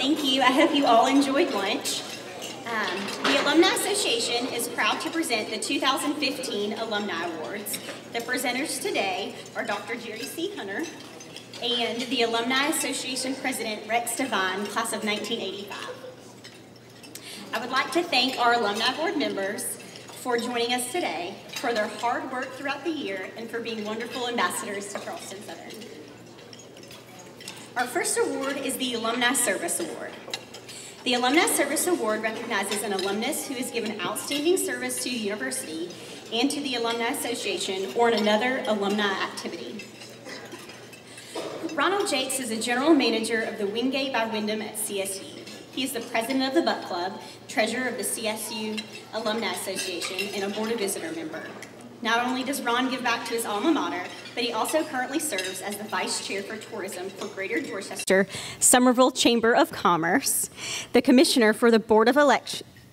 Thank you. I hope you all enjoyed lunch. The Alumni Association is proud to present the 2015 Alumni Awards. The presenters today are Dr. Jerry C. Hunter and the Alumni Association President Rex Devine, class of 1985. I would like to thank our Alumni Board members for joining us today, for their hard work throughout the year, and for being wonderful ambassadors to Charleston Southern. Our first award is the Alumni Service Award. The Alumni Service Award recognizes an alumnus who has given outstanding service to the university and to the Alumni Association or in another alumni activity. Ronald Jakes is a general manager of the Wingate by Wyndham at CSU. He is the president of the Buck Club, treasurer of the CSU Alumni Association, and a board of visitor member. Not only does Ron give back to his alma mater, but he also currently serves as the vice chair for tourism for Greater Dorchester Somerville Chamber of Commerce, the commissioner for the Board of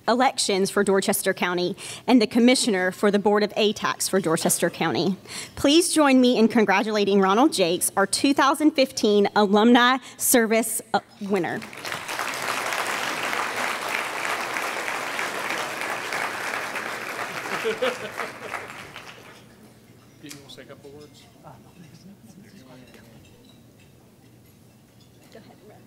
Elections for Dorchester County, and the commissioner for the Board of ATAX for Dorchester County. Please join me in congratulating Ronald Jakes, our 2015 Alumni Service winner. Do you want to say a couple words? Go ahead, Ron.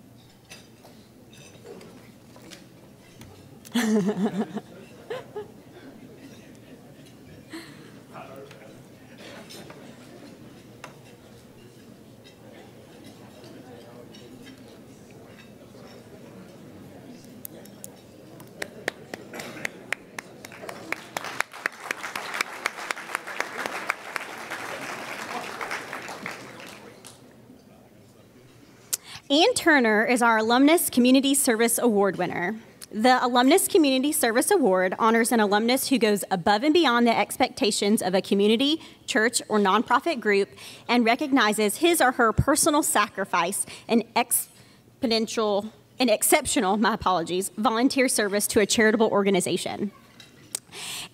Ann Turner is our Alumnus Community Service Award winner. The Alumnus Community Service Award honors an alumnus who goes above and beyond the expectations of a community, church, or nonprofit group and recognizes his or her personal sacrifice and exceptional volunteer service to a charitable organization.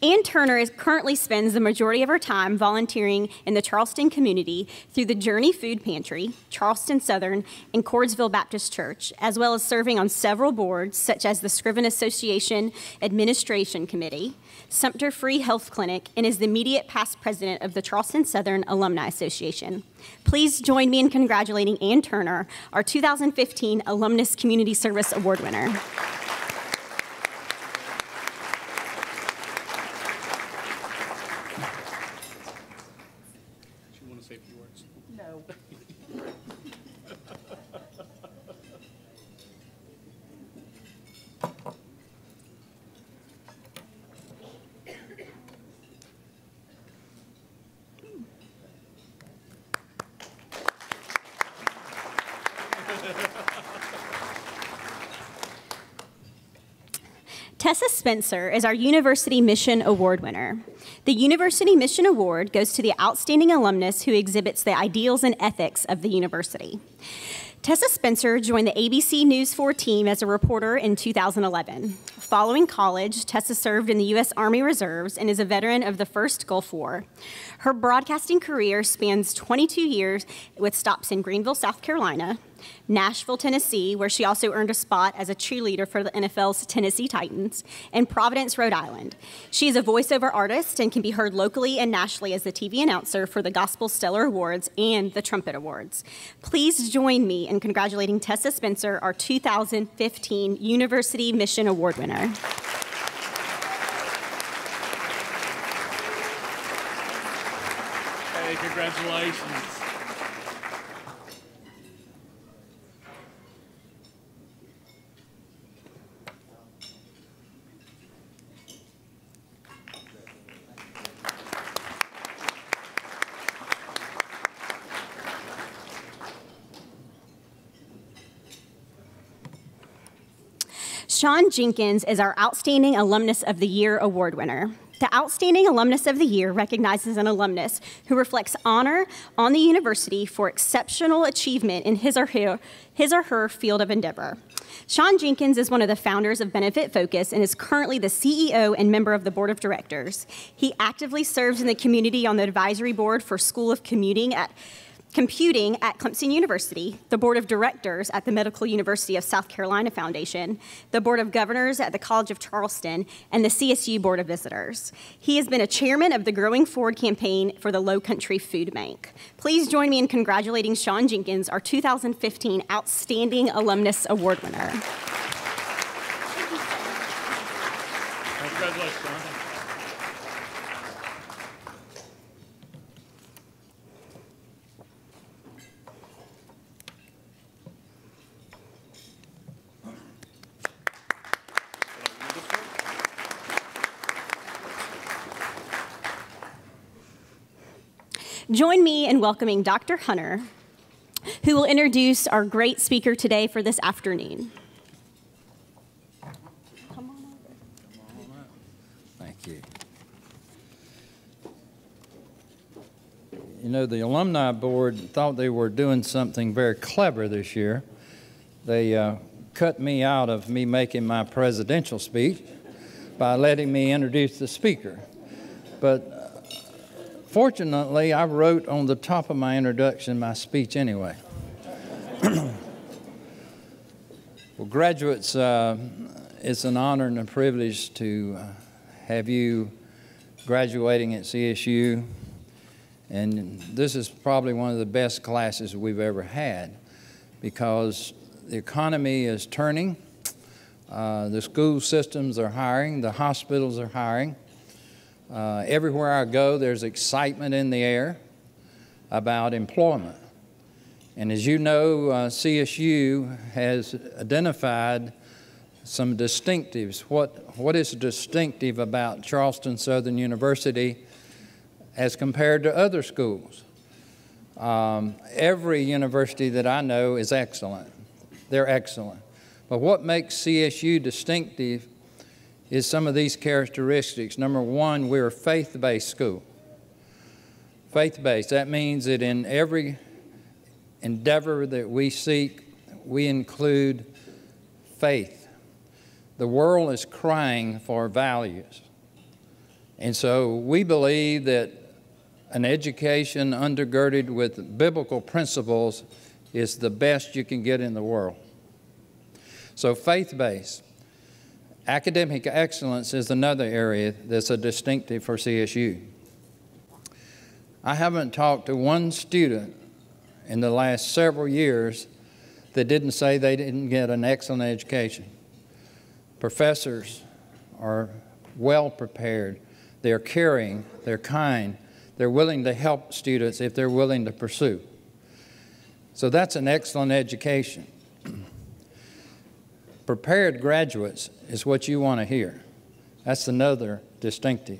Ann Turner currently spends the majority of her time volunteering in the Charleston community through the Journey Food Pantry, Charleston Southern, and Cordsville Baptist Church, as well as serving on several boards such as the Scriven Association Administration Committee, Sumter Free Health Clinic, and is the immediate past president of the Charleston Southern Alumni Association. Please join me in congratulating Ann Turner, our 2015 Alumnus Community Service Award winner. Tessa Spencer is our University Mission Award winner. The University Mission Award goes to the outstanding alumnus who exhibits the ideals and ethics of the university. Tessa Spencer joined the ABC News 4 team as a reporter in 2011. Following college, Tessa served in the U.S. Army Reserves and is a veteran of the First Gulf War. Her broadcasting career spans 22 years with stops in Greenville, South Carolina, Nashville, Tennessee, where she also earned a spot as a cheerleader for the NFL's Tennessee Titans, and Providence, Rhode Island. She is a voiceover artist and can be heard locally and nationally as the TV announcer for the Gospel Stellar Awards and the Trumpet Awards. Please join me in congratulating Tessa Spencer, our 2015 University Mission Award winner. Hey, congratulations. Shawn Jenkins is our Outstanding Alumnus of the Year Award winner. The Outstanding Alumnus of the Year recognizes an alumnus who reflects honor on the university for exceptional achievement in his or her field of endeavor. Shawn Jenkins is one of the founders of BenefitFocus and is currently the CEO and member of the board of directors. He actively serves in the community on the advisory board for School of Commuting at computing at Clemson University, the Board of Directors at the Medical University of South Carolina Foundation, the Board of Governors at the College of Charleston, and the CSU Board of Visitors. He has been a chairman of the Growing Forward campaign for the Low Country Food Bank. Please join me in congratulating Shawn Jenkins, our 2015 Outstanding Alumnus Award winner. Congratulations, Shawn. Join me in welcoming Dr. Hunter, who will introduce our great speaker today for this afternoon. Come on over. Thank you. You know, the Alumni Board thought they were doing something very clever this year. They cut me out of me making my presidential speech by letting me introduce the speaker. But fortunately, I wrote on the top of my introduction my speech anyway. Well, graduates, it's an honor and a privilege to have you graduating at CSU. And this is probably one of the best classes we've ever had because the economy is turning, the school systems are hiring, the hospitals are hiring. Everywhere I go, there's excitement in the air about employment. And as you know, CSU has identified some distinctives. What is distinctive about Charleston Southern University as compared to other schools? Every university that I know is excellent. They're excellent. But what makes CSU distinctive is some of these characteristics. Number one, we're a faith-based school. Faith-based, that means that in every endeavor that we seek, we include faith. The world is crying for values. And so we believe that an education undergirded with biblical principles is the best you can get in the world. So faith-based. Academic excellence is another area that's a distinctive for CSU. I haven't talked to one student in the last several years that didn't say they didn't get an excellent education. Professors are well prepared, they're caring, they're kind, they're willing to help students if they're willing to pursue. So that's an excellent education. Prepared graduates is what you want to hear. That's another distinctive.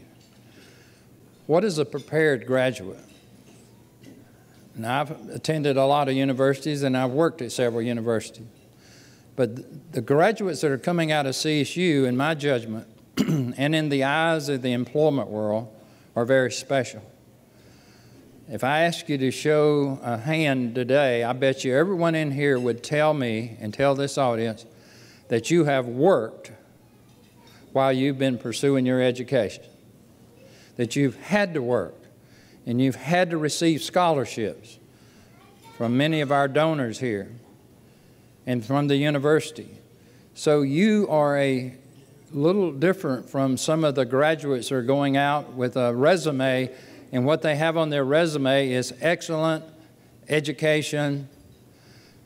What is a prepared graduate? Now, I've attended a lot of universities and I've worked at several universities. But the graduates that are coming out of CSU, in my judgment, and in the eyes of the employment world, are very special. If I ask you to show a hand today, I bet you everyone in here would tell me and tell this audience that you have worked while you've been pursuing your education, that you've had to work and you've had to receive scholarships from many of our donors here and from the university. So you are a little different from some of the graduates that are going out with a resume, and what they have on their resume is excellent education.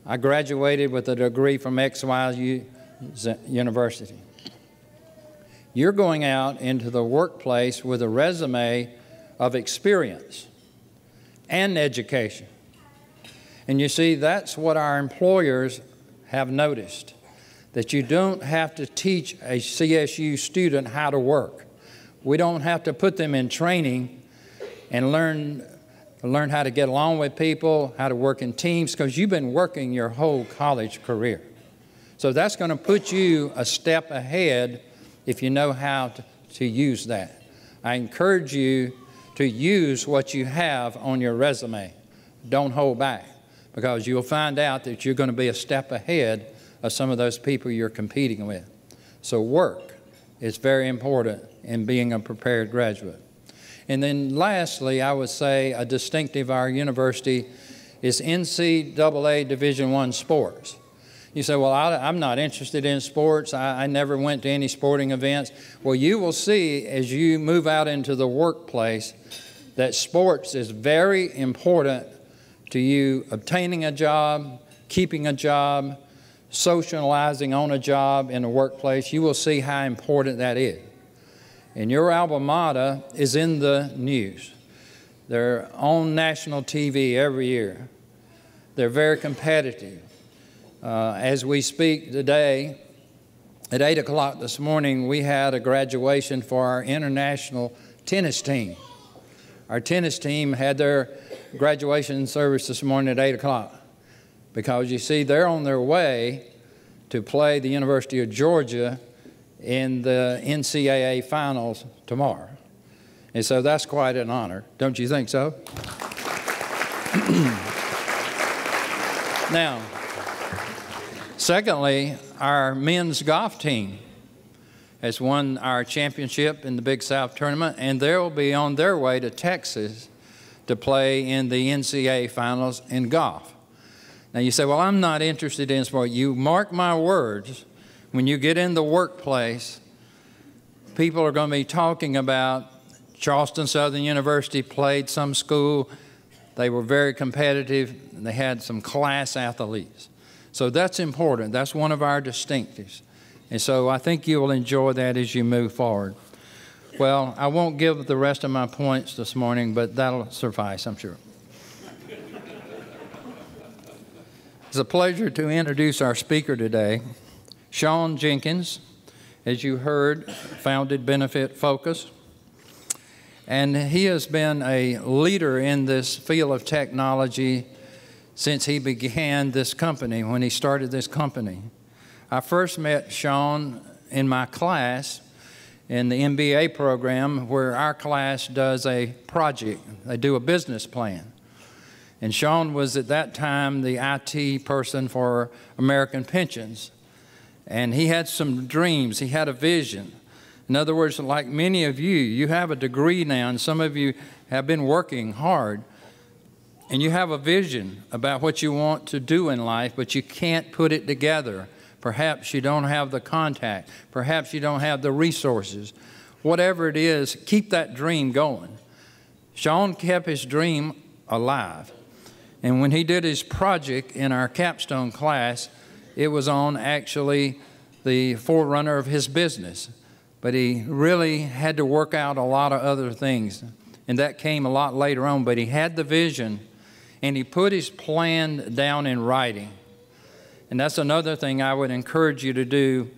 I graduated with a degree from XYU University. You're going out into the workplace with a resume of experience and education. And you see, that's what our employers have noticed, that you don't have to teach a CSU student how to work. We don't have to put them in training and learn how to get along with people, how to work in teams, because you've been working your whole college career. So that's going to put you a step ahead if you know how to use that. I encourage you to use what you have on your resume. Don't hold back, because you'll find out that you're going to be a step ahead of some of those people you're competing with. So work is very important in being a prepared graduate. And then lastly, I would say a distinctive of our university is NCAA Division I sports. You say, well, I'm not interested in sports. I never went to any sporting events. Well, you will see as you move out into the workplace that sports is very important to you obtaining a job, keeping a job, socializing on a job in the workplace. You will see how important that is. And your alma mater is in the news. They're on national TV every year. They're very competitive. As we speak today, at 8 o'clock this morning, we had a graduation for our international tennis team. Our tennis team had their graduation service this morning at 8 o'clock because, you see, they're on their way to play the University of Georgia in the NCAA finals tomorrow. And so that's quite an honor. Don't you think so? Now, secondly, our men's golf team has won our championship in the Big South tournament, and they'll be on their way to Texas to play in the NCAA finals in golf. Now you say, well, I'm not interested in sport. You mark my words, when you get in the workplace, people are going to be talking about Charleston Southern University played some school. They were very competitive, and they had some class athletes. So that's important. That's one of our distinctives. And so I think you will enjoy that as you move forward. Well, I won't give the rest of my points this morning, but that'll suffice, I'm sure. It's a pleasure to introduce our speaker today, Shawn Jenkins. As you heard, founded BenefitFocus. And he has been a leader in this field of technology since he began this company, when he started this company. I first met Shawn in my class in the MBA program, where our class does a project. They do a business plan. And Shawn was at that time the IT person for American Pensions. And he had some dreams. He had a vision. In other words, like many of you, you have a degree now, and some of you have been working hard. And you have a vision about what you want to do in life, but you can't put it together. Perhaps you don't have the contact. Perhaps you don't have the resources. Whatever it is, keep that dream going. Shawn kept his dream alive. And when he did his project in our capstone class, it was on actually the forerunner of his business. But he really had to work out a lot of other things. And that came a lot later on. But he had the vision, and he put his plan down in writing. And that's another thing I would encourage you to do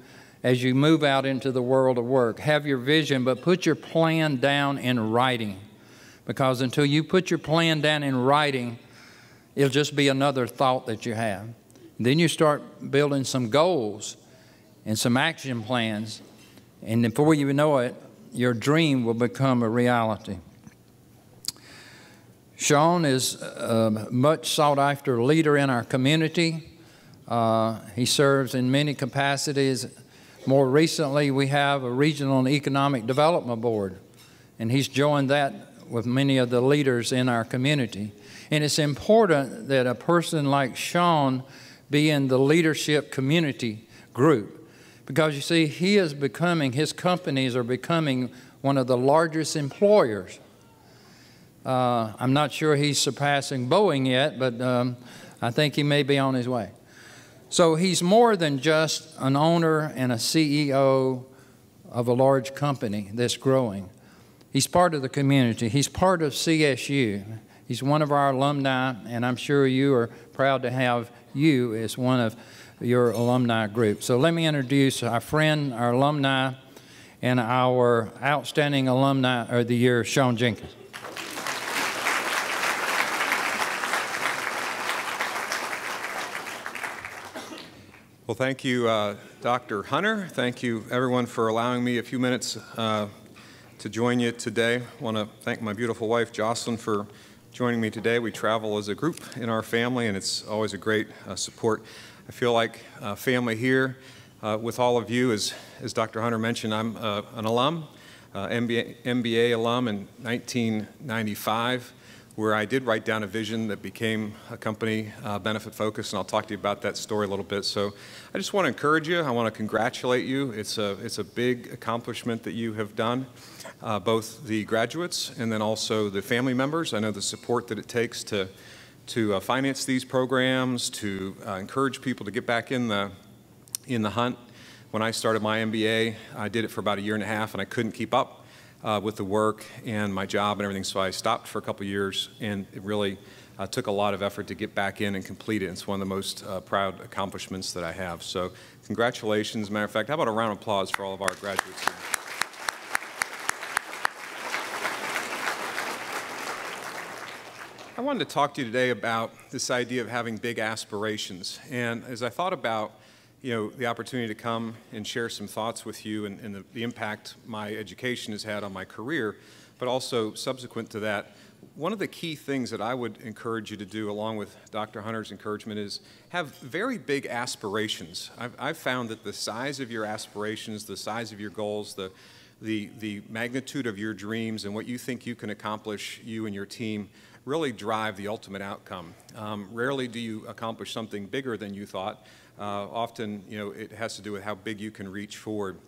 as you move out into the world of work. Have your vision, but put your plan down in writing. Because until you put your plan down in writing, it'll just be another thought that you have. Then you start building some goals and some action plans. And before you know it, your dream will become a reality. Shawn is a much sought-after leader in our community. He serves in many capacities. More recently, we have a regional and economic development board, and he's joined that with many of the leaders in our community. And it's important that a person like Shawn be in the leadership community group, because you see, his companies are becoming one of the largest employers. I'm not sure he's surpassing Boeing yet, but I think he may be on his way. So he's more than just an owner and a CEO of a large company that's growing. He's part of the community. He's part of CSU. He's one of our alumni, and I'm sure you are proud to have you as one of your alumni group. So let me introduce our friend, our alumni, and our outstanding alumni of the year, Shawn Jenkins. Well, thank you, Dr. Hunter. Thank you, everyone, for allowing me a few minutes to join you today. I want to thank my beautiful wife, Jocelyn, for joining me today. We travel as a group in our family, and it's always a great support. I feel like family here with all of you. As Dr. Hunter mentioned, I'm an alum, MBA alum in 1995. where I did write down a vision that became a company, BenefitFocus, and I'll talk to you about that story a little bit. So I just want to encourage you. I want to congratulate you. It's a big accomplishment that you have done, both the graduates and then also the family members. I know the support that it takes to finance these programs, to encourage people to get back in the hunt. When I started my MBA, I did it for about a year and a half, and I couldn't keep up with the work and my job and everything, so I stopped for a couple years, and it really took a lot of effort to get back in and complete it. It's one of the most proud accomplishments that I have. So congratulations. As a matter of fact, how about a round of applause for all of our graduates here? I wanted to talk to you today about this idea of having big aspirations. And as I thought about the opportunity to come and share some thoughts with you and the impact my education has had on my career, but also subsequent to that, one of the key things that I would encourage you to do, along with Dr. Hunter's encouragement, is have very big aspirations. I've found that the size of your aspirations, the size of your goals, the magnitude of your dreams and what you think you can accomplish, you and your team, really drive the ultimate outcome. Rarely do you accomplish something bigger than you thought. Often, it has to do with how big you can reach forward.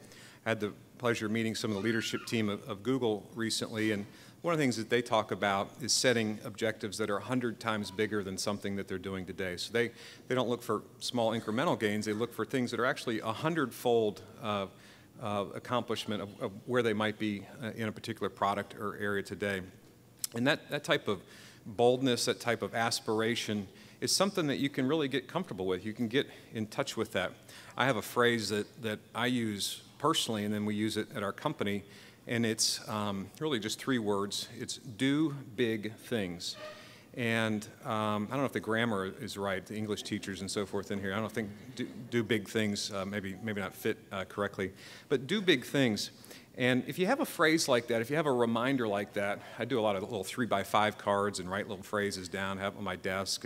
I had the pleasure of meeting some of the leadership team of Google recently, and one of the things that they talk about is setting objectives that are 100 times bigger than something that they're doing today. So they don't look for small incremental gains, they look for things that are actually 100-fold accomplishment of where they might be in a particular product or area today. And that type of boldness, that type of aspiration is something that you can really get comfortable with. You can get in touch with that. I have a phrase that I use personally, and then we use it at our company, and it's really just 3 words. It's do big things. And I don't know if the grammar is right, the English teachers and so forth in here. I don't think do big things maybe not fit correctly, but do big things. And if you have a phrase like that, if you have a reminder like that, I do a lot of little 3x5 cards and write little phrases down, have them on my desk,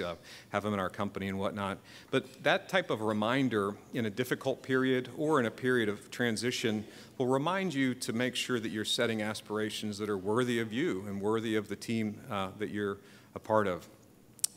have them in our company and whatnot. But that type of reminder in a difficult period or in a period of transition will remind you to make sure that you're setting aspirations that are worthy of you and worthy of the team that you're a part of.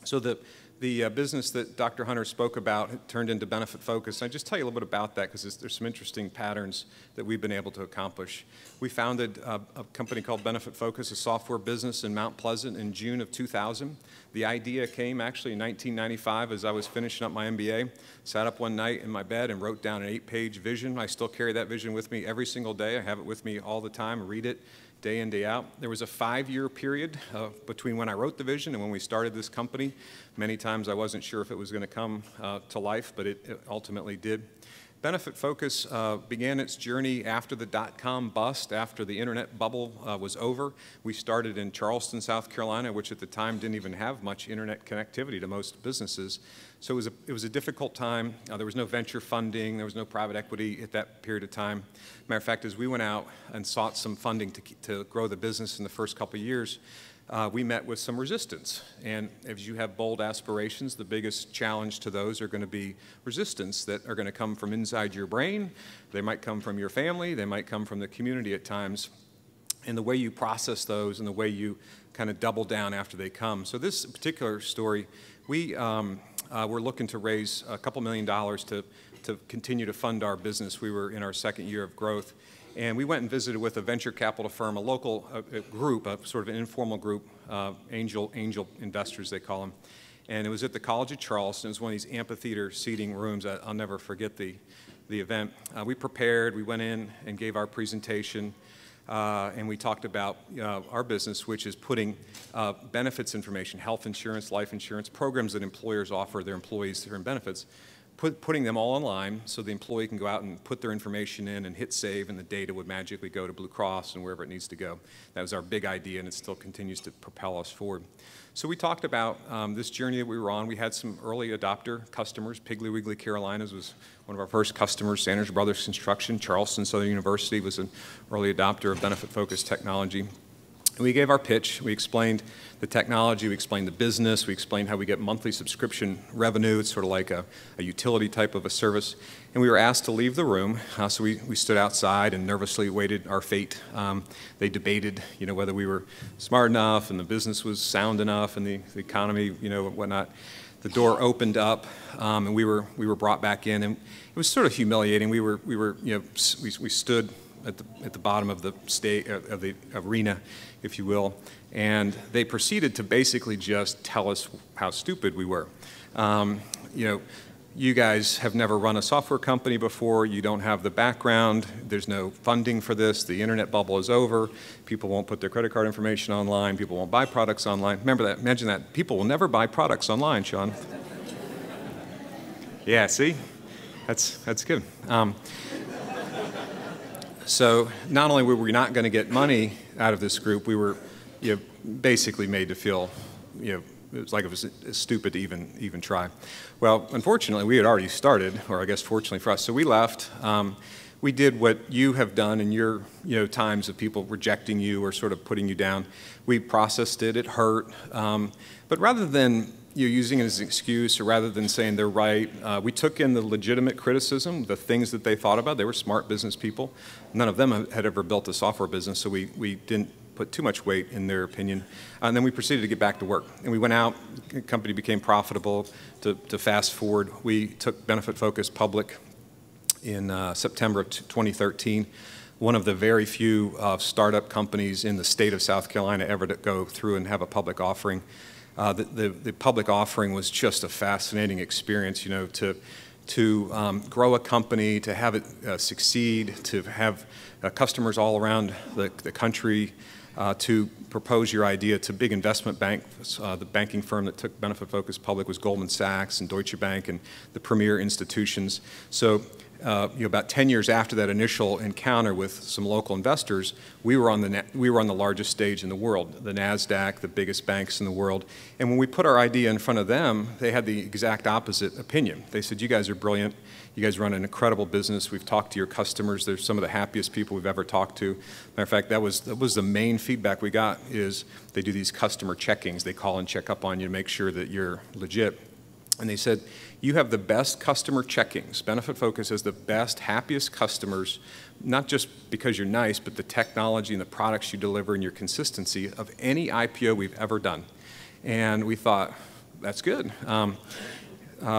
So the business that Dr. Hunter spoke about turned into BenefitFocus. And I just tell you a little bit about that because there's some interesting patterns that we've been able to accomplish. We founded a company called BenefitFocus, a software business in Mount Pleasant in June of 2000. The idea came actually in 1995 as I was finishing up my MBA. Sat up one night in my bed and wrote down an 8-page vision. I still carry that vision with me every single day. I have it with me all the time, read it day in, day out. There was a 5-year period between when I wrote the vision and when we started this company. Many times I wasn't sure if it was going to come to life, but it ultimately did. BenefitFocus began its journey after the dot-com bust, after the internet bubble was over. We started in Charleston, South Carolina, which at the time didn't even have much internet connectivity to most businesses. So it was a difficult time. There was no venture funding. There was no private equity at that period of time. Matter of fact, as we went out and sought some funding to grow the business in the first couple of years, we met with some resistance. And as you have bold aspirations, the biggest challenge to those are going to be resistance that are going to come from inside your brain. They might come from your family. They might come from the community at times. And the way you process those and the way you kind of double down after they come. So this particular story, we were looking to raise a couple $1 million to continue to fund our business. We were in our 2nd year of growth. And we went and visited with a venture capital firm, a local group, a sort of an informal group, angel investors they call them. And it was at the College of Charleston. It was one of these amphitheater seating rooms. I'll never forget the event. We prepared, we went in and gave our presentation, and we talked about our business, which is putting benefits information, health insurance, life insurance, programs that employers offer their employees through benefits, putting them all online so the employee can go out and put their information in and hit save, and the data would magically go to Blue Cross and wherever it needs to go. That was our big idea, and it still continues to propel us forward. So we talked about this journey that we were on. We had some early adopter customers. Piggly Wiggly Carolinas was one of our first customers. Sanders Brothers Construction. Charleston Southern University was an early adopter of BenefitFocus technology. And we gave our pitch. We explained the technology. We explained the business. We explained how we get monthly subscription revenue. It's sort of like a utility type of a service. And we were asked to leave the room. So we stood outside and nervously awaited our fate. They debated, whether we were smart enough and the business was sound enough and the economy, whatnot. The door opened up, and we were brought back in, and it was sort of humiliating. We stood at the bottom of the of the arena, if you will, and they proceeded to basically just tell us how stupid we were. You guys have never run a software company before. You don't have the background. There's no funding for this. The internet bubble is over. People won't put their credit card information online. People won't buy products online. Remember that. Imagine that. People will never buy products online, Shawn. Yeah, see? That's good. So not only were we not going to get money out of this group, we were basically made to feel it was like it was stupid to even try. Well, unfortunately, we had already started, or I guess fortunately for us. So we left. We did what you have done in your times of people rejecting you or sort of putting you down. We processed it. It hurt. But rather than using it as an excuse, or rather than saying they're right, we took in the legitimate criticism, the things that they thought about. They were smart business people. None of them had ever built a software business, so we didn't put too much weight in their opinion. And then we proceeded to get back to work. And we went out, the company became profitable. To fast forward, we took BenefitFocus public in September of 2013. One of the very few startup companies in the state of South Carolina ever to go through and have a public offering. The public offering was just a fascinating experience, to grow a company, to have it succeed, to have customers all around the country, to propose your idea to big investment banks. The banking firm that took BenefitFocus public was Goldman Sachs and Deutsche Bank and the premier institutions. So about 10 years after that initial encounter with some local investors, we were on the largest stage in the world, the NASDAQ, the biggest banks in the world. And when we put our idea in front of them, they had the exact opposite opinion. They said, "You guys are brilliant. You guys run an incredible business. We've talked to your customers. They're some of the happiest people we've ever talked to." Matter of fact, that was the main feedback we got. Is they do these customer checkings. They call and check up on you to make sure that you're legit. And they said, "You have the best customer checkings. BenefitFocus has the best, happiest customers, not just because you're nice, but the technology and the products you deliver and your consistency of any IPO we've ever done." And we thought, that's good.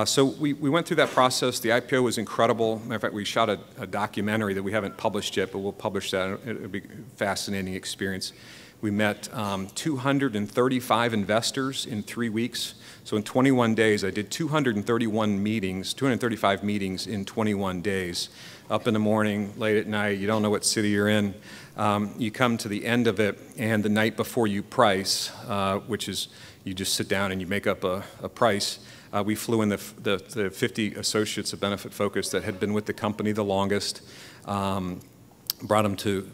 So we went through that process. The IPO was incredible. Matter of fact, we shot a documentary that we haven't published yet, but we'll publish that. It'll be a fascinating experience. We met 235 investors in 3 weeks. So in 21 days, I did 235 meetings in 21 days. Up in the morning, late at night, you don't know what city you're in. You come to the end of it, and the night before you price, which is you just sit down and you make up a price, we flew in the 50 associates of BenefitFocus that had been with the company the longest. Brought them to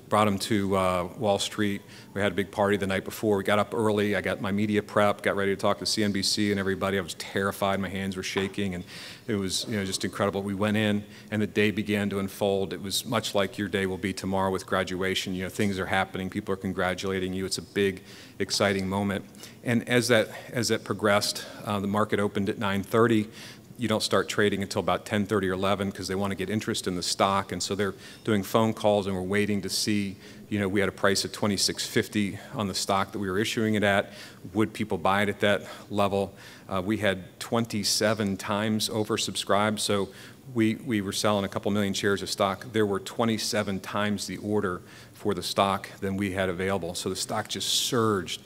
Wall Street. We had a big party the night before. We got up early. I got my media prep, got ready to talk to CNBC and everybody. I was terrified. My hands were shaking, and it was just incredible. We went in, and the day began to unfold. It was much like your day will be tomorrow with graduation. Things are happening. People are congratulating you. It's a big, exciting moment. And as that progressed, the market opened at 9:30. You don't start trading until about 10:30 or 11 because they want to get interest in the stock, and so they're doing phone calls, and we're waiting to see, we had a price of $26.50 on the stock that we were issuing it at. Would people buy it at that level? We had 27 times oversubscribed, so we were selling a couple million shares of stock. There were 27 times the order for the stock than we had available, so the stock just surged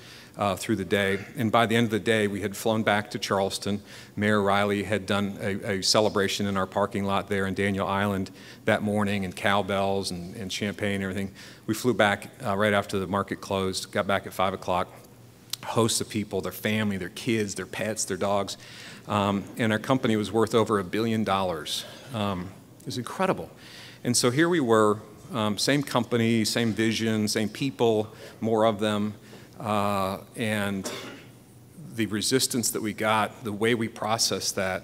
through the day. And by the end of the day, we had flown back to Charleston. Mayor Riley had done a celebration in our parking lot there in Daniel Island that morning, and cowbells and champagne and everything. We flew back right after the market closed, got back at 5 o'clock, hosts of people, their family, their kids, their pets, their dogs. And our company was worth over $1 billion. It was incredible. And so here we were, same company, same vision, same people, more of them. And the resistance that we got, the way we processed that,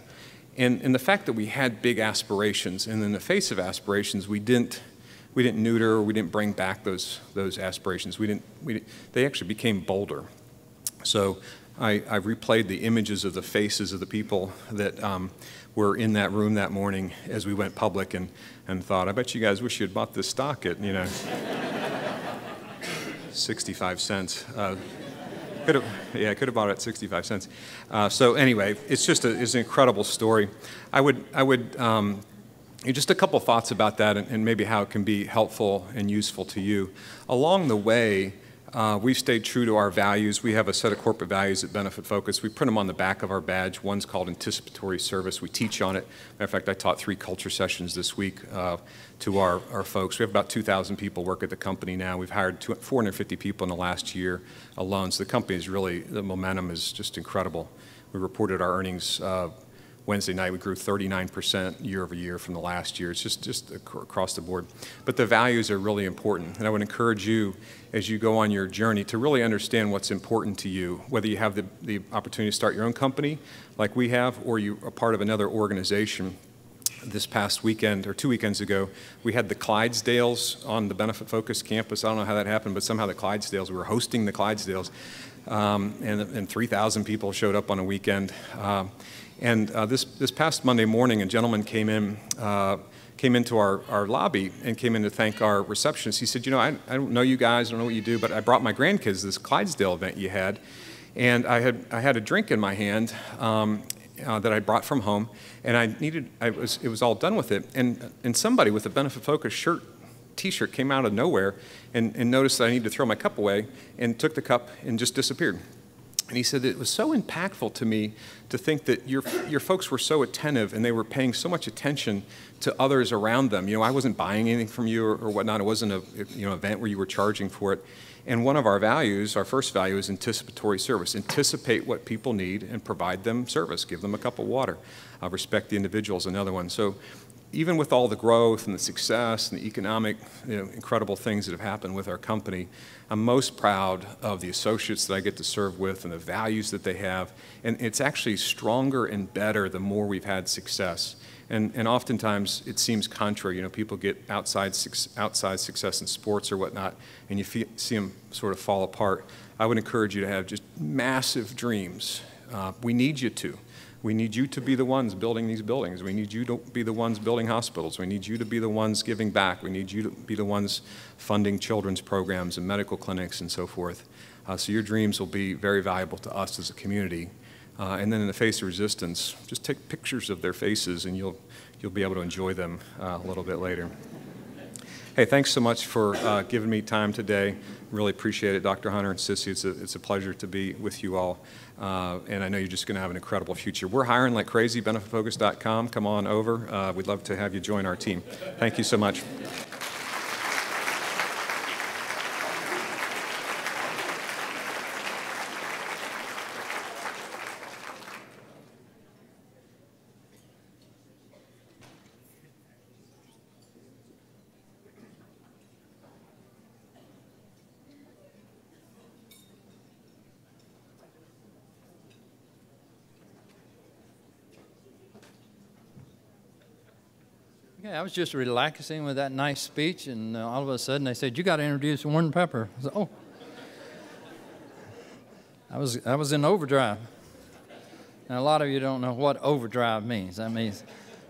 and the fact that we had big aspirations, and in the face of aspirations, we didn't neuter or we didn't bring back those aspirations. They actually became bolder. So I replayed the images of the faces of the people that were in that room that morning as we went public, and thought, I bet you guys wish you had bought this stock at 65 cents. Could have bought it at 65 cents. So anyway, it's an incredible story. I would just a couple thoughts about that and maybe how it can be helpful and useful to you. Along the way, we've stayed true to our values. We have a set of corporate values at BenefitFocus. We print them on the back of our badge. One's called anticipatory service. We teach on it. Matter of fact, I taught 3 culture sessions this week to our folks. We have about 2,000 people work at the company now. We've hired 450 people in the last year alone. So the company is really, the momentum is just incredible. We reported our earnings Wednesday night. We grew 39% year over year from the last year. It's just across the board. But the values are really important. And I would encourage you, as you go on your journey, to really understand what's important to you, whether you have the opportunity to start your own company like we have, or you are part of another organization. This past weekend, or 2 weekends ago, we had the Clydesdales on the BenefitFocus campus. I don't know how that happened, but somehow the Clydesdales, we were hosting the Clydesdales, and 3,000 people showed up on a weekend. This past Monday morning, a gentleman came into our lobby and came in to thank our receptionist. He said, I don't know you guys, I don't know what you do, but I brought my grandkids to this Clydesdale event you had, and I had a drink in my hand that I brought from home, and it was all done with it, and somebody with a BenefitFocus t-shirt came out of nowhere and noticed that I needed to throw my cup away, and took the cup and just disappeared. And he said it was so impactful to me to think that your folks were so attentive and they were paying so much attention to others around them. I wasn't buying anything from you or whatnot. It wasn't an event where you were charging for it. And one of our values, our first value, is anticipatory service. Anticipate what people need and provide them service. Give them a cup of water. Respect the individual is another one. So even with all the growth and the success and the economic, incredible things that have happened with our company, I'm most proud of the associates that I get to serve with and the values that they have. And it's actually stronger and better the more we've had success. And oftentimes it seems contrary. People get outside success in sports or whatnot, and you see them sort of fall apart. I would encourage you to have just massive dreams. We need you to. We need you to be the ones building these buildings. We need you to be the ones building hospitals. We need you to be the ones giving back. We need you to be the ones funding children's programs and medical clinics and so forth. So your dreams will be very valuable to us as a community. And then in the face of resistance, just take pictures of their faces and you'll be able to enjoy them a little bit later. Hey, thanks so much for giving me time today. Really appreciate it, Dr. Hunter and Sissy. It's a pleasure to be with you all. And I know you're just going to have an incredible future. We're hiring like crazy, BenefitFocus.com. Come on over. We'd love to have you join our team. Thank you so much. Yeah, I was just relaxing with that nice speech, and all of a sudden they said, "You got to introduce Warren Pepper." I said, "Oh." I was in overdrive. Now, a lot of you don't know what overdrive means. That means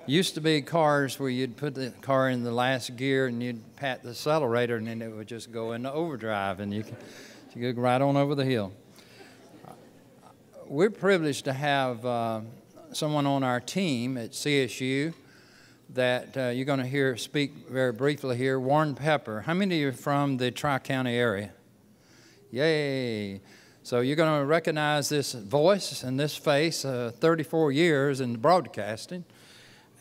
used to be cars where you'd put the car in the last gear and you'd pat the accelerator and then it would just go into overdrive and you could ride on over the hill. We're privileged to have someone on our team at CSU that you're going to hear speak very briefly here, Warren Pepper. How many of you are from the Tri-County area? Yay. So you're going to recognize this voice and this face, 34 years in broadcasting.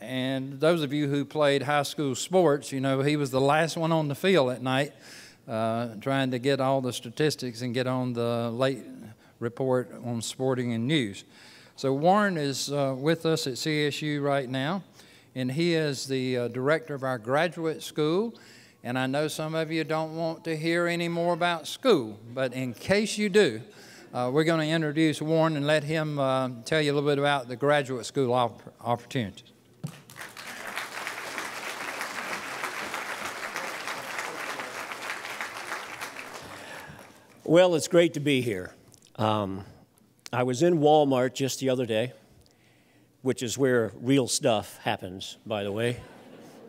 And those of you who played high school sports, he was the last one on the field at night trying to get all the statistics and get on the late report on sporting and news. So Warren is with us at CSU right now. And he is the director of our graduate school. And I know some of you don't want to hear any more about school, but in case you do, we're going to introduce Warren and let him tell you a little bit about the graduate school opportunities. Well, it's great to be here. I was in Walmart just the other day, which is where real stuff happens, by the way.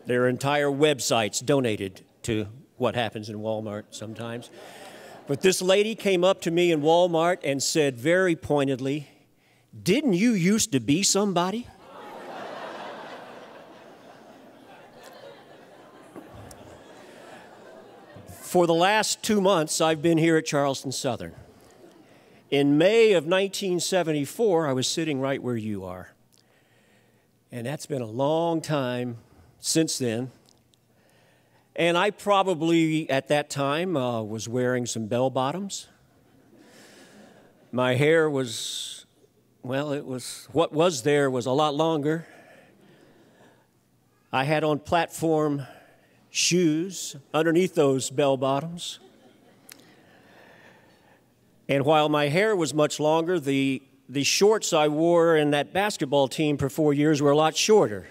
There are entire websites donated to what happens in Walmart sometimes. But this lady came up to me in Walmart and said very pointedly, "Didn't you used to be somebody?" For the last 2 months, I've been here at Charleston Southern. In May of 1974, I was sitting right where you are. And that's been a long time since then. And I probably, at that time, was wearing some bell-bottoms. My hair was, well, what was there was a lot longer. I had on platform shoes underneath those bell-bottoms. And while my hair was much longer, the shorts I wore in that basketball team for 4 years were a lot shorter.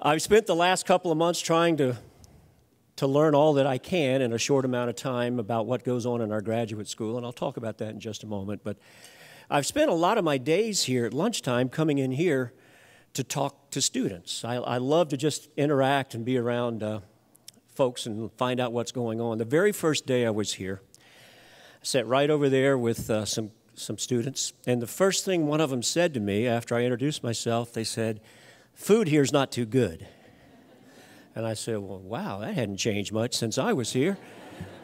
I've spent the last couple of months trying to learn all that I can in a short amount of time about what goes on in our graduate school, and I'll talk about that in just a moment. But I've spent a lot of my days here at lunchtime coming in here to talk to students. I love to just interact and be around folks and find out what's going on. The very first day I was here, I sat right over there with some students, and the first thing one of them said to me after I introduced myself, they said, "Food here's not too good." And I said, "Well, wow, that hadn't changed much since I was here."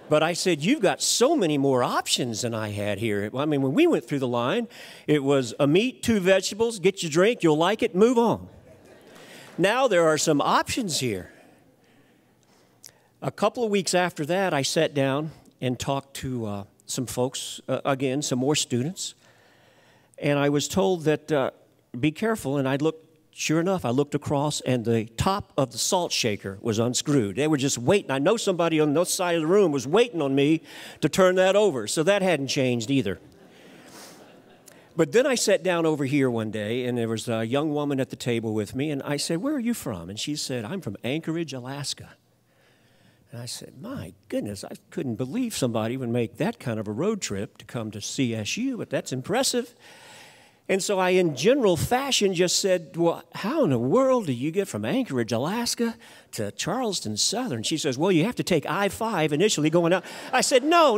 But I said, "You've got so many more options than I had here." I mean, when we went through the line, it was a meat, 2 vegetables, get your drink, you'll like it, move on. Now there are some options here. A couple of weeks after that, I sat down and talked to some folks, again, some more students. And I was told that, be careful, and I looked. Sure enough, I looked across, and the top of the salt shaker was unscrewed. They were just waiting. I know somebody on the other side of the room was waiting on me to turn that over, so that hadn't changed either. But then I sat down over here one day, and there was a young woman at the table with me, and I said, "Where are you from?" And she said, "I'm from Anchorage, Alaska." And I said, "My goodness, I couldn't believe somebody would make that kind of a road trip to come to CSU, but that's impressive." And so I, in general fashion, just said, "Well, how in the world do you get from Anchorage, Alaska to Charleston Southern?" She says, "Well, you have to take I-5 initially going out." I said, "No.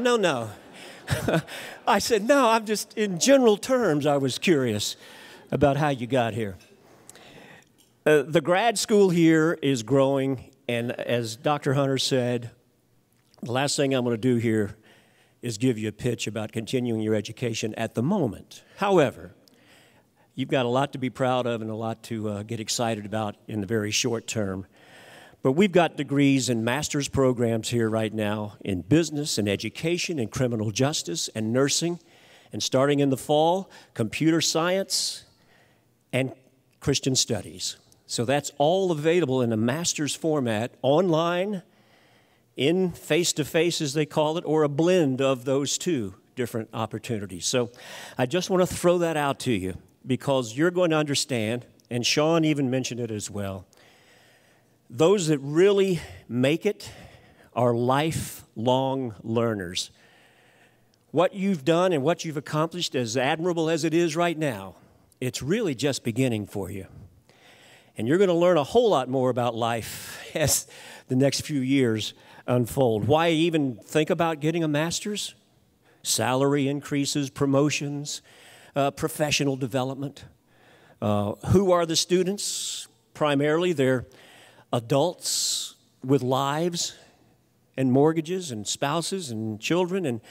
I said, "No, I'm just, in general terms, I was curious about how you got here." The grad school here is growing, and as Dr. Hunter said, the last thing I'm going to do here is give you a pitch about continuing your education at the moment. However, you've got a lot to be proud of and a lot to get excited about in the very short term. But we've got degrees and master's programs here right now in business and education and criminal justice and nursing. And starting in the fall, computer science and Christian studies. So that's all available in a master's format, online, in face-to-face as they call it, or a blend of those two different opportunities. So I just want to throw that out to you, because you're going to understand, and Shawn even mentioned it as well, those that really make it are lifelong learners. What you've done and what you've accomplished, as admirable as it is right now, it's really just beginning for you. And you're going to learn a whole lot more about life as the next few years unfold. Why even think about getting a master's? Salary increases, promotions, professional development. Who are the students? Primarily, they're adults with lives and mortgages and spouses and children, and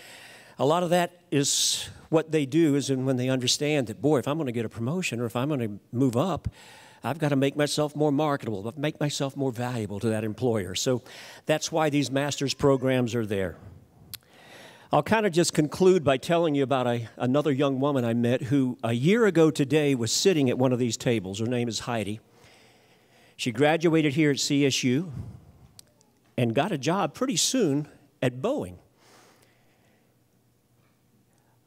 a lot of that is what they do is when they understand that, boy, if I'm going to get a promotion or if I'm going to move up, I've got to make myself more marketable, make myself more valuable to that employer. So that's why these master's programs are there. I'll kind of just conclude by telling you about another young woman I met who a year ago today was sitting at one of these tables. Her name is Heidi. She graduated here at CSU and got a job pretty soon at Boeing.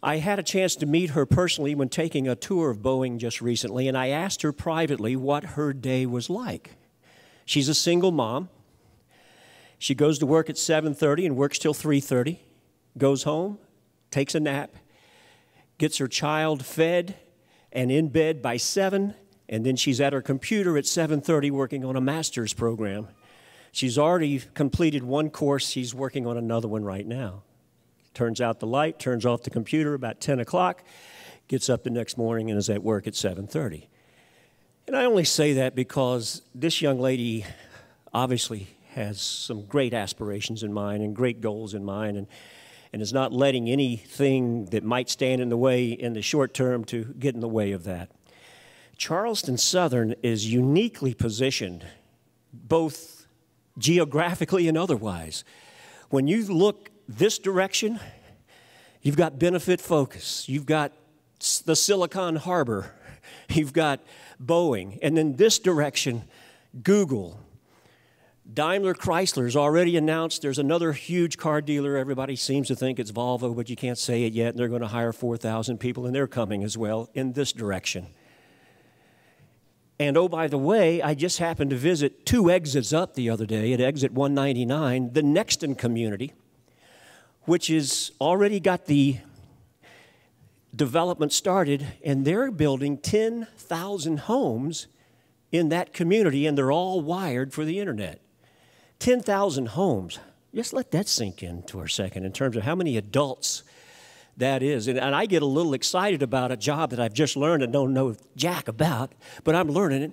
I had a chance to meet her personally when taking a tour of Boeing just recently, and I asked her privately what her day was like. She's a single mom, She goes to work at 7:30 and works till 3:30, goes home, takes a nap, gets her child fed and in bed by 7, and then she's at her computer at 7:30 working on a master's program. She's already completed one course. She's working on another one right now. Turns out the light, turns off the computer about 10 o'clock, gets up the next morning and is at work at 7:30. And I only say that because this young lady obviously has some great aspirations in mind and great goals in mind, and is not letting anything that might stand in the way in the short term to get in the way of that. Charleston Southern is uniquely positioned, both geographically and otherwise. When you look this direction, you've got BenefitFocus, you've got the Silicon Harbor, you've got Boeing, and then this direction, Google. Daimler Chrysler's already announced there's another huge car dealer. Everybody seems to think it's Volvo, but you can't say it yet. And they're going to hire 4,000 people, and they're coming as well in this direction. And oh, by the way, I just happened to visit 2 exits up the other day at exit 199, the Nexton community, which has already got the development started, and they're building 10,000 homes in that community, and they're all wired for the internet. 10,000 homes. Just let that sink in for a second in terms of how many adults that is. And I get a little excited about a job that I've just learned and don't know jack about, but I'm learning it.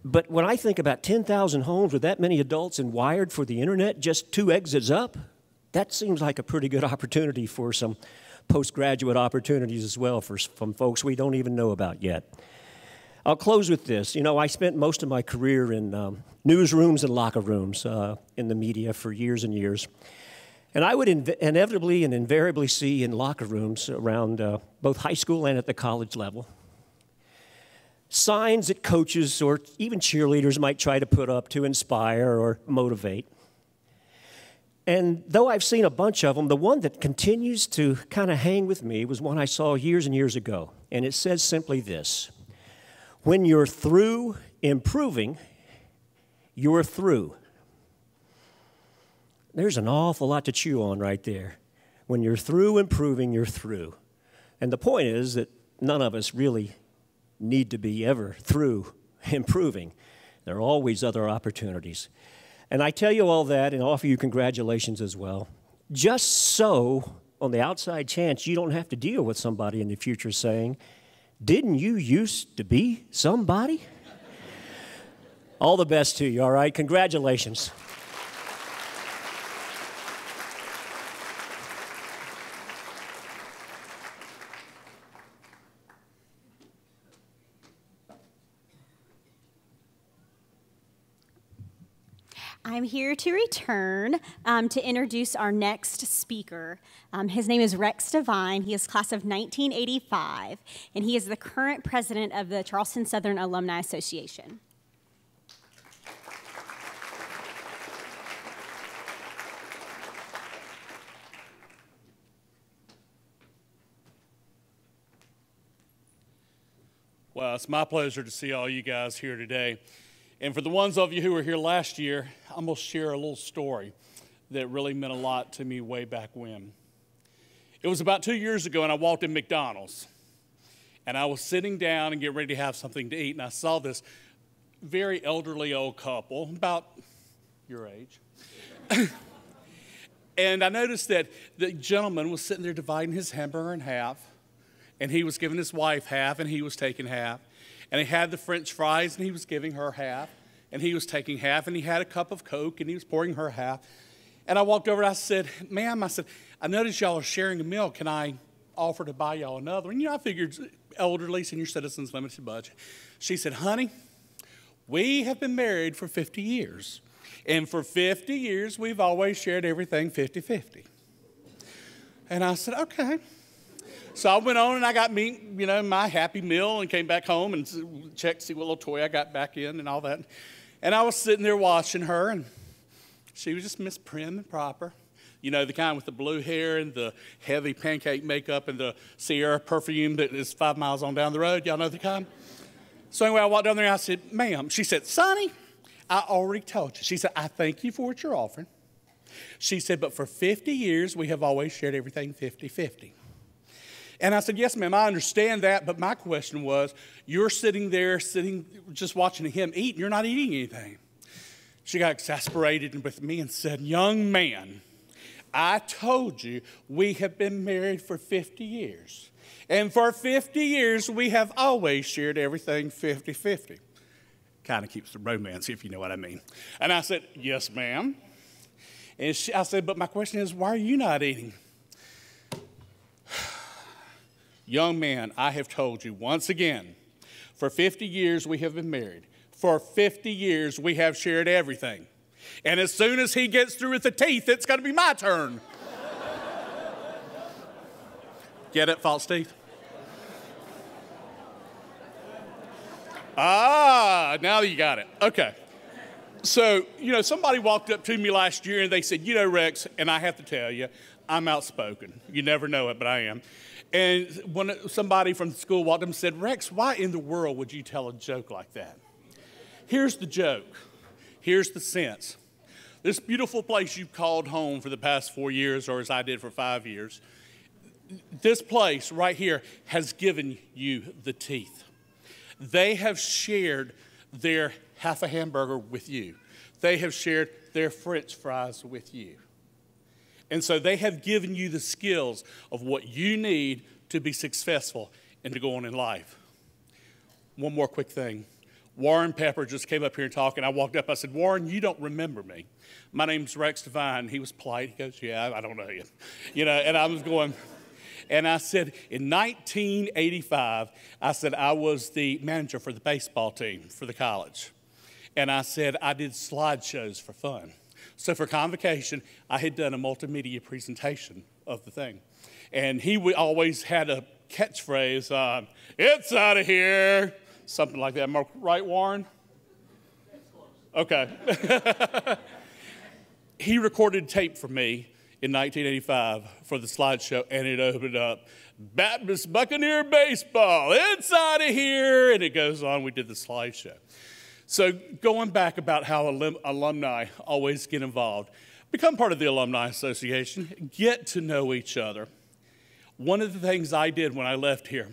But when I think about 10,000 homes with that many adults and wired for the internet, just 2 exits up, that seems like a pretty good opportunity for some postgraduate opportunities as well from folks we don't even know about yet. I'll close with this. You know, I spent most of my career in newsrooms and locker rooms in the media for years and years. And I would inevitably and invariably see in locker rooms around both high school and at the college level signs that coaches or even cheerleaders might try to put up to inspire or motivate. And though I've seen a bunch of them, the one that continues to kind of hang with me was one I saw years and years ago. And it says simply this: when you're through improving, you're through. There's an awful lot to chew on right there. When you're through improving, you're through. And the point is that none of us really need to be ever through improving. There are always other opportunities. And I tell you all that and offer you congratulations as well, just so on the outside chance you don't have to deal with somebody in the future saying, "Didn't you used to be somebody?" All the best to you, all right? Congratulations. I'm here to return to introduce our next speaker. His name is Rex Devine. He is class of 1985, and he is the current president of the Charleston Southern Alumni Association. Well, it's my pleasure to see all you guys here today. And for the ones of you who were here last year, I'm going to share a little story that really meant a lot to me way back when. It was about 2 years ago, and I walked in McDonald's. And I was sitting down and getting ready to have something to eat, and I saw this very elderly old couple, about your age. And I noticed that the gentleman was sitting there dividing his hamburger in half, and he was giving his wife half, and he was taking half. And he had the French fries, and he was giving her half, and he was taking half, and he had a cup of Coke, and he was pouring her half. And I walked over, and I said, "Ma'am," I said, "I noticed y'all are sharing a meal. Can I offer to buy y'all another?" And, I figured elderly, senior citizens, limited budget. She said, "Honey, we have been married for 50 years, and for 50 years, we've always shared everything 50-50. And I said, "Okay." So I went on and I got me, my Happy Meal and came back home and checked to see what little toy I got back in and all that. And I was sitting there watching her, and she was just Miss Prim and Proper. The kind with the blue hair and the heavy pancake makeup and the Sierra perfume that is 5 miles on down the road. Y'all know the kind? So anyway, I walked down there and I said, "Ma'am." She said, "Sonny, I already told you. She said, I thank you for what you're offering. She said, but for 50 years, we have always shared everything 50-50. And I said, yes, ma'am, I understand that, but my question was, you're sitting there, just watching him eat, and you're not eating anything. She got exasperated with me and said, young man, I told you we have been married for 50 years. And for 50 years, we have always shared everything 50-50. Kind of keeps the romance, if you know what I mean. And I said, yes, ma'am. And I said, but my question is, why are you not eating? Young man, I have told you once again, for 50 years we have been married. For 50 years we have shared everything. And as soon as he gets through with the teeth, it's going to be my turn. Get it, false teeth? Ah, now you got it. Okay. So, somebody walked up to me last year and they said, Rex, and I have to tell you, I'm outspoken. You never know it, but I am. And when somebody from the school walked up and said, Rex, why in the world would you tell a joke like that? Here's the joke. Here's the sense. This beautiful place you've called home for the past 4 years, or as I did for 5 years, this place right here has given you the teeth. They have shared their half a hamburger with you. They have shared their French fries with you. And so they have given you the skills of what you need to be successful and to go on in life. One more quick thing. Warren Pepper just came up here and talked, and I walked up. I said, Warren, you don't remember me. My name's Rex Devine. He was polite. He goes, yeah, I don't know you. And I was going, and I said, in 1985, I said I was the manager for the baseball team for the college. And I said I did slideshows for fun. So for convocation, I had done a multimedia presentation of the thing. And he always had a catchphrase, it's out of here, something like that. Am I right, Warren? Okay. He recorded tape for me in 1985 for the slideshow, and it opened up, Baptist Buccaneer Baseball, it's out of here, and it goes on. We did the slideshow. So going back about how alumni always get involved, become part of the Alumni Association, get to know each other. One of the things I did when I left here,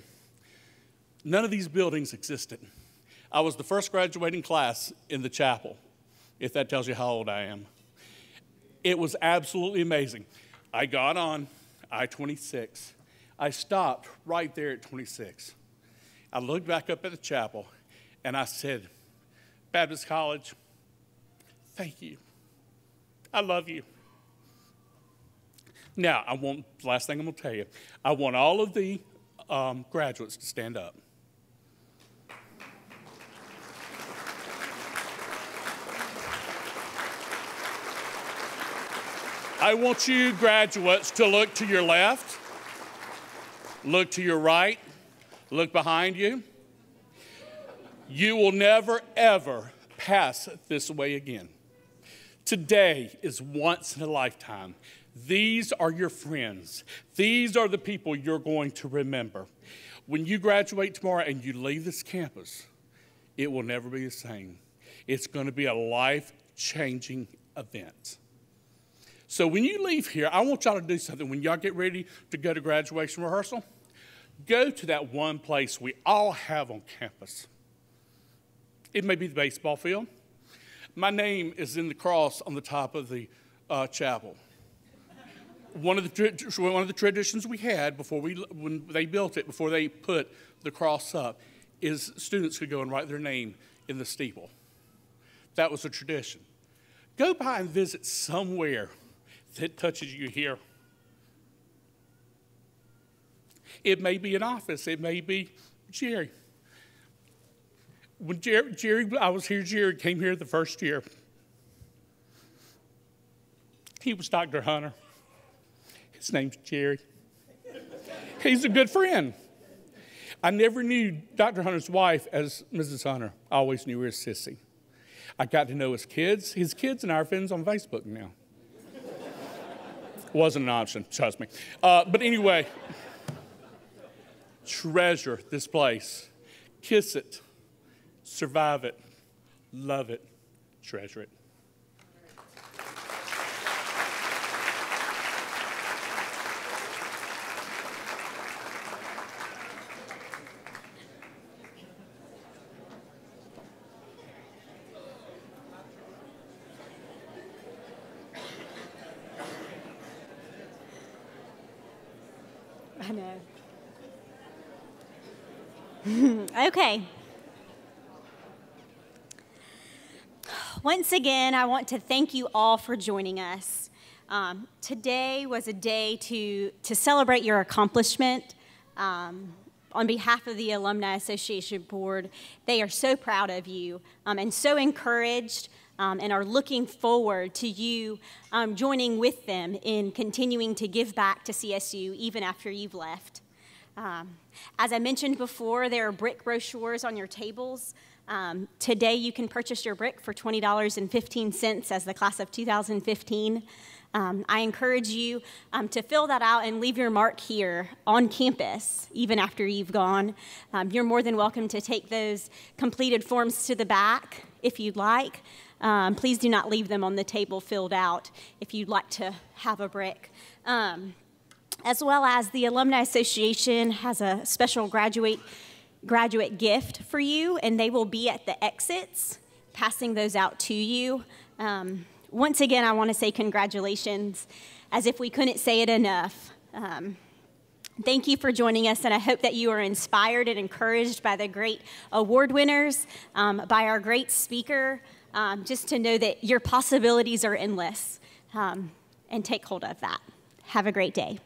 none of these buildings existed. I was the first graduating class in the chapel, if that tells you how old I am. It was absolutely amazing. I got on I-26. I stopped right there at 26. I looked back up at the chapel, and I said, Baptist College, thank you. I love you. Now, last thing I'm going to tell you, I want all of the graduates to stand up. I want you graduates to look to your left, look to your right, look behind you. You will never, ever pass this way again. Today is once in a lifetime. These are your friends. These are the people you're going to remember. When you graduate tomorrow and you leave this campus, it will never be the same. It's going to be a life-changing event. So when you leave here, I want y'all to do something. When y'all get ready to go to graduation rehearsal, go to that one place we all have on campus. It may be the baseball field. My name is in the cross on the top of the chapel. One of the traditions we had when they built it, before they put the cross up, is students could go and write their name in the steeple. That was a tradition. Go by and visit somewhere that touches you here. It may be an office. It may be Jerry. When I was here, Jerry came here the first year. He was Dr. Hunter. His name's Jerry. He's a good friend. I never knew Dr. Hunter's wife as Mrs. Hunter. I always knew her as Sissy. I got to know his kids. His kids and I are friends on Facebook now. Wasn't an option, trust me. But anyway, treasure this place. Kiss it. Survive it. Love it. treasure it. I know. Okay. Once again, I want to thank you all for joining us. Today was a day to celebrate your accomplishment. On behalf of the Alumni Association Board, they are so proud of you and so encouraged and are looking forward to you joining with them in continuing to give back to CSU even after you've left. As I mentioned before, there are brick brochures on your tables. Today you can purchase your brick for $20.15 as the class of 2015. I encourage you to fill that out and leave your mark here on campus, even after you've gone. You're more than welcome to take those completed forms to the back if you'd like. Please do not leave them on the table filled out if you'd like to have a brick. As well as the Alumni Association has a special graduate gift for you, and they will be at the exits, passing those out to you. Once again, I want to say congratulations, as if we couldn't say it enough. Thank you for joining us, and I hope that you are inspired and encouraged by the great award winners, by our great speaker, just to know that your possibilities are endless, and take hold of that. Have a great day.